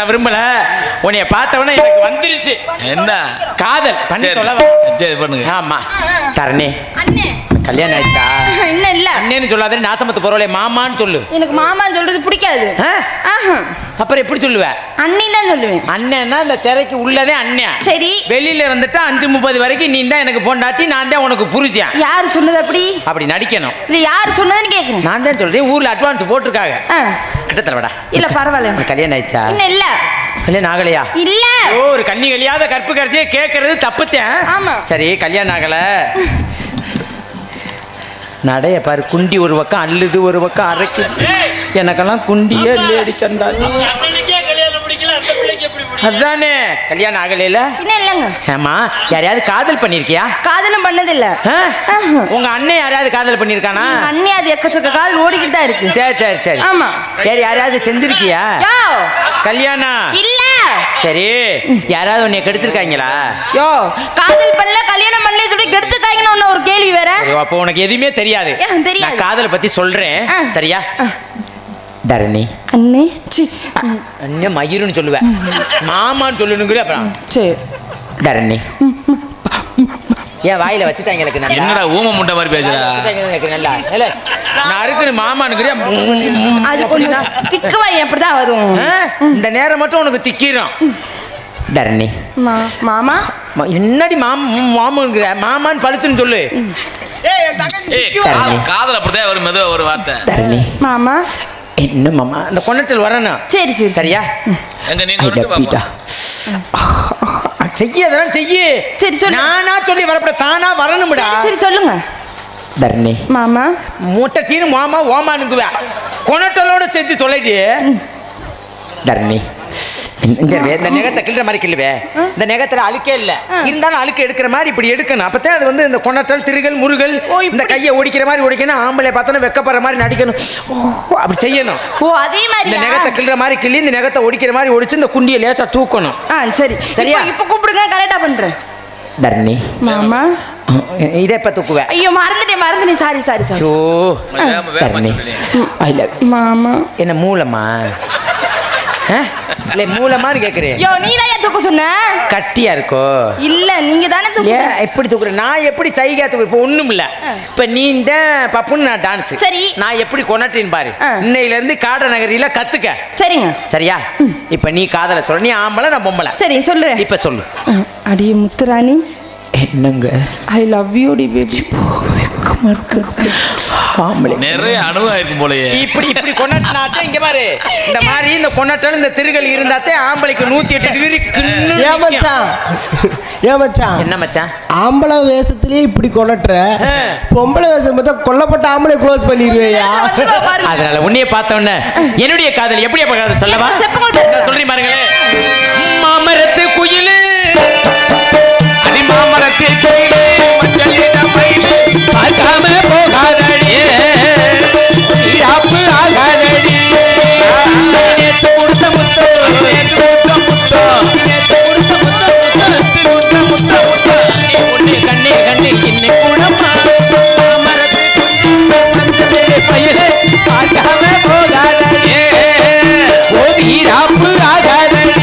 விரும்பல. உன்னைய பார்த்தவன எனக்கு வந்துருச்சு. என்ன காதல் பண்ணி தொலைவ. சரி பண்ணுங்க. ஆமா தரணி அண்ணே கல்யாணம் ஆயிடுச்சா? என்ன இல்ல அண்ணேன்னு சொல்லாதே, நாசமத்து போறவளே மாமான்னு சொல்லு. எனக்கு மாமான்னு சொல்றது பிடிக்காது. அப்புறம் எப்படி சொல்லுவ? அண்ணி தான் சொல்லுவேன். அண்ணன்னா இந்த திரைக்கு உள்ளதே அண்ணன். சரி வெளியில வந்துட்டு 5:30 வரைக்கும் நீ தான் எனக்கு பொண்டாட்டி, நான் தான் உனக்கு புருஷன். யார் சொன்னது அப்படி? அப்படி நடிக்கணும். இல்ல யார் சொன்னதுன்னு கேக்குறேன். நான் தான் சொல்றேன். ஊர்ல அட்வான்ஸ் போட்டிருக்காங்க. கிட்டத்தட்ட வாடா. இல்ல பரவாயில்ல. கல்யாணம் ஆயிடுச்சா? இன்னும் இல்ல. கல்யாணம் ஆகலையா? இல்ல. ஓ ஒரு கண்ணி கழியாத கற்பு கரைச்சியே கேட்கறது தப்புத்தேன். ஆமா சரி கல்யாணம் ஆகல. நடைய பாரு, குண்டி ஒரு பக்கம் அள்ளுது ஒரு பக்கம் அரைக்குது. எனக்கெல்லாம் குண்டியே லேடி சண்டா. அதானே கல்யாணம் ஆகலையில? இன்னும் இல்லங்க. ஏமா யாரையாவது காதல் பண்ணிருக்கியா? காதலும் பண்ணது இல்ல. உங்க அண்ணன் யாரையாவது காதல் பண்ணிருக்கானா? அண்ணே அது எக்கச்சக்க காதல் ஓடிக்கிட்டு தான் இருக்கு. சரி சரி சரி. ஆமா வேற யாரையாவது செஞ்சிருக்கியா கல்யாணம்? இல்ல. சரி யாராவது உன்னை கெடுத்திருக்காங்களா? யோ காதல் பண்ணல கல்யாணம் பண்ணல சொல்லி கெடுத்துக்காங்கன்னு ஒரு கேள்வி வேற. அப்போ உனக்கு எதுவுமே தெரியாது. நான் காதலை பத்தி சொல்றேன் சரியா? தரணி அண்ணே அண்ணே மயிருன்னு சொல்லுவேன், மாமான்னு சொல்லணுங்கிற. அப்புறம் சரி தரணி ஏன் வாயில வச்சுட்டாங்க எனக்கு. என்னடா ஊம முட்டை மாதிரி பேசுறா? எனக்கு நல்லா இல்ல நான் இருக்கிற மாமானுக்குறியா? அது கொஞ்சம் திக்குவாய் எப்படிதான் வரும். இந்த நேரம் மட்டும் உனக்கு திக்கிறோம். தரணி மாமா என்னடி மாமாங்கிற? மாமான்னு பழிச்சுன்னு சொல்லு. காதல் அப்படிதான் ஒரு மெதுவா ஒரு வார்த்தை. தரணி மாமா என்ன மாமா அந்த கொண்டத்தில் வரணும். சரி சரி சரியா? எங்க நீங்க செய்யதான் செய்ய. சரி சொல்லு. நானா சொல்லி வரப்பட தானா வரணும்டா. சரி சொல்லுங்க. தரணி மாமா மூட்டை தீனு மாமா ஓமானுக்குவ கொணட்டலோட செஞ்சு தொலைடி. தரணி இந்த நெகத்தை கிள்ற மாதிரி கிள்ளுவே. இந்த நெகத்துல அழுக்கே இல்ல, இருந்தாலும் அழுக்க எடுக்கிற மாதிரி இப்படி எடுக்கணும். அப்பதான் அது வந்து இந்த கொணட்டல் திருகல் முருகல் இந்த கையை ஒடிக்கிற மாதிரி ஒடிக்கணும். ஆம்பளை பார்த்தோன்னா வெக்கப்படுற மாதிரி நடிக்கணும். அப்படி செய்யணும். ஓ அதே மாதிரி இந்த நெகத்தை கிள்ற மாதிரி கிள்ளி இந்த நெகத்தை ஒடிக்கிற மாதிரி ஒடிச்சு இந்த குண்டியை லேசா தூக்கணும். சரி சரியா? இப்ப கூப்பிடுங்க கரெக்டா பண்றேன். தரணி மாமா இதே இப்ப தூக்குவேன். ஐயோ மறந்துட்டேன் சாரி சாரி சாரி. ஓ தரணி ஐ லவ் மாமா என்ன மூலமா இல்ல மூலமான்னு கேக்குறேன். யோ நீ தான் தூக்க சொன்ன. கட்டியா இருக்கோ? இல்ல நீங்க தானே தூக்க. எப்படி தூக்குறேன்? நான் எப்படி சைகா தூக்குறேன்? இப்போ ஒண்ணும் இல்ல. இப்ப நீ இந்த பப்புன்னு நான் டான்ஸ். சரி. நான் எப்படி கொண்டாட்டின்னு பாரு. இன்னையில இருந்து காட நகரில கத்துக்க. சரிங்க. சரியா? இப்ப நீ காதல சொல்ற. நீ ஆம்பளை நான் பொம்பளை. சரி சொல்லு. இப்ப சொல்லு. அடியே முத்துராணி. என்னங்க? ஐ லவ் யூ டி பேபி. வெக்கமா இருக்கு. ஆம்பளை நிறைய அனுபவம் இருக்கும் போலயே. இப்படி இப்படி கொண்டாட்டினாத்தே இங்க பாரு. இந்த மாதிரி இந்த கொண்டாட்டல் இந்த திருகள் இருந்தாத்தே ஆம்பளைக்கு 108 டிகிரி கிண்ணு. ஏன் மச்சான்? ஏன் மச்சான்? என்ன மச்சான்? ஆம்பளை வேஷத்திலேயே இப்படி கொண்டாட்டுற, பொம்பளை வேஷம் பார்த்தா கொல்லப்பட்ட ஆம்பளை க்ளோஸ் பண்ணிடுவேயா? அதனால உன்னைய பார்த்தோன்னே என்னுடைய காதல் எப்படி காதல் சொல்லவா? சொல்றீங்க பாருங்களேன். மாமரத்து குயிலு அடி மாமரத்து குயிலு மஞ்சளிட மயிலு பார்க்காம போகாதடி ஈராப்பு ஆகாதடி நேத்து கொடுத்த முத்தோ நேத்து கொடுத்த முத்தோ நேத்து கொடுத்த முத்தோ நேத்து கொடுத்த முத்தோ முத்தோ உன்னை கண்ணே கண்ணே கிண்ணே கூடமா மாமரத்து குயிலு மஞ்சளிட மயிலு பார்க்காம போகாதடி ஓ ஈராப்பு ஆகாதடி.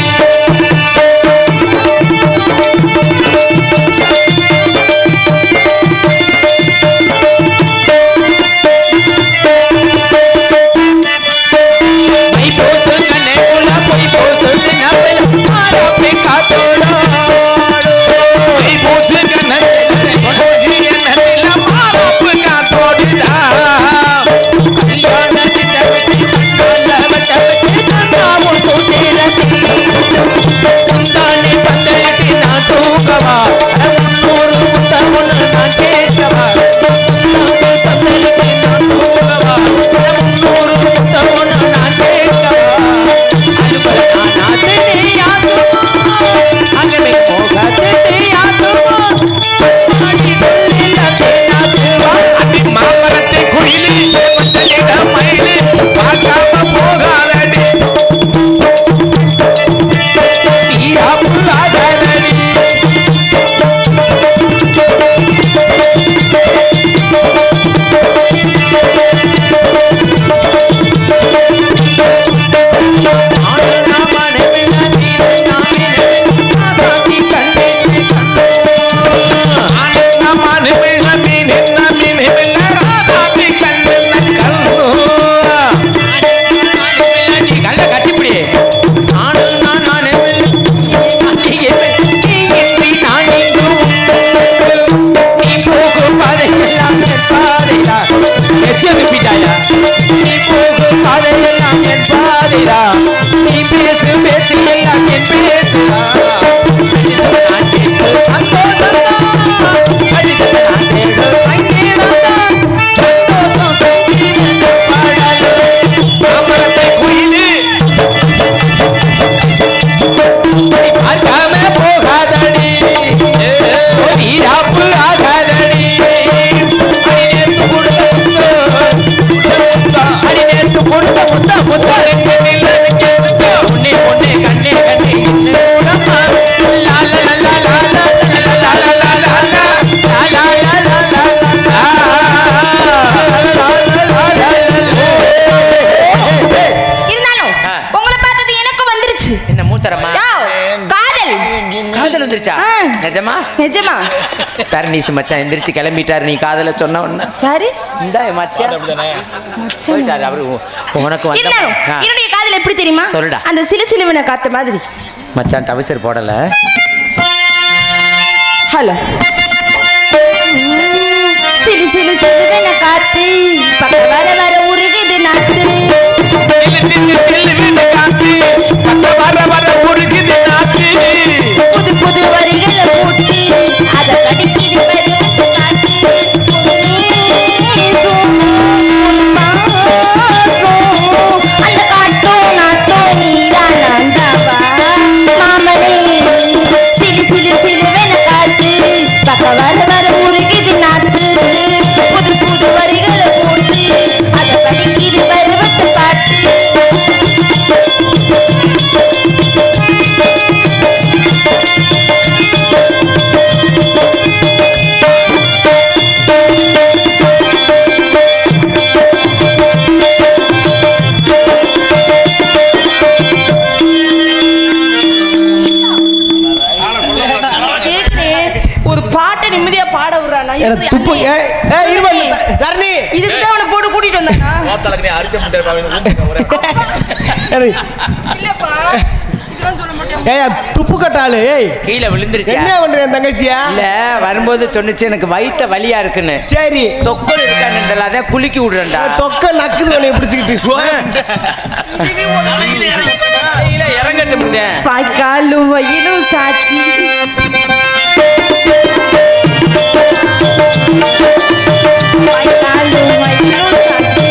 நிஜமா நிஜமா தர்னீஸ் மச்சான் எந்திரிச்சு கிளம்பிட்டாரு. நீ காதல சொன்ன உடனே யாரு இந்த மச்சான் போயிட்டாரு. அவரு உனக்கு வந்த என்னுடைய காதல் எப்படி தெரியுமா? சொல்லுடா. அந்த சிலுசிலுவன காத்த மாதிரி. மச்சான் டவுசர் போடல. ஹலோ சிலு சிலு சிலுவன காத்து பக்க வர வர உருகுது நாத்து சிலு சிலுவன காத்து பக்க வர வர உருகுது நாத்து புது புது வரிகளை கூட்டி அத கடிக்கிது பருவத்து காட்டு அந்த காட்டோ நாட்டோ நீதான் நான்தாவா மாமனே சிலு சிலு சிலுவன காத்து பக்க வர வர உருகுது நாத்து புது புது வரிகளை கூட்டி அத கடிக்கிது பருவத்து காட்டு துப்பு தரணி இதுக்கு தான் அவனை போட்டு கூட்டிட்டு வந்தானா இல்லப்பா ஏய் துப்பு கட்டாளு கீழே விழுந்துருச்சு. என்ன பண்ற தங்கச்சியா? இல்ல வரும்போது சொன்னிச்சு எனக்கு வயித்த வலியா இருக்குன்னு. சரி தொக்கல் இருக்கான்னு அதான் குலுக்கி விடுறேன்டா. தொக்க நக்குது உன்னை பிடிச்சிக்கிட்டு இறங்கட்டும் வாய்க்காலும் வயிலும் சாட்சி வாய்க்காலும் வயிலும் சாட்சி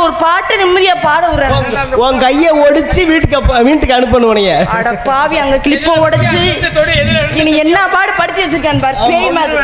ஒரு பாட்டு நிம்மதியா பாட விடுறாங்க. உன் கையை ஒடிச்சு வீட்டுக்கு அனுப்பணும் உனைய. அட பாவி அங்க கிளிப்ப உடைச்சு இனி என்ன பாடு படுத்தி வச்சிருக்கான்னு பாரு. பேய் மாதிரி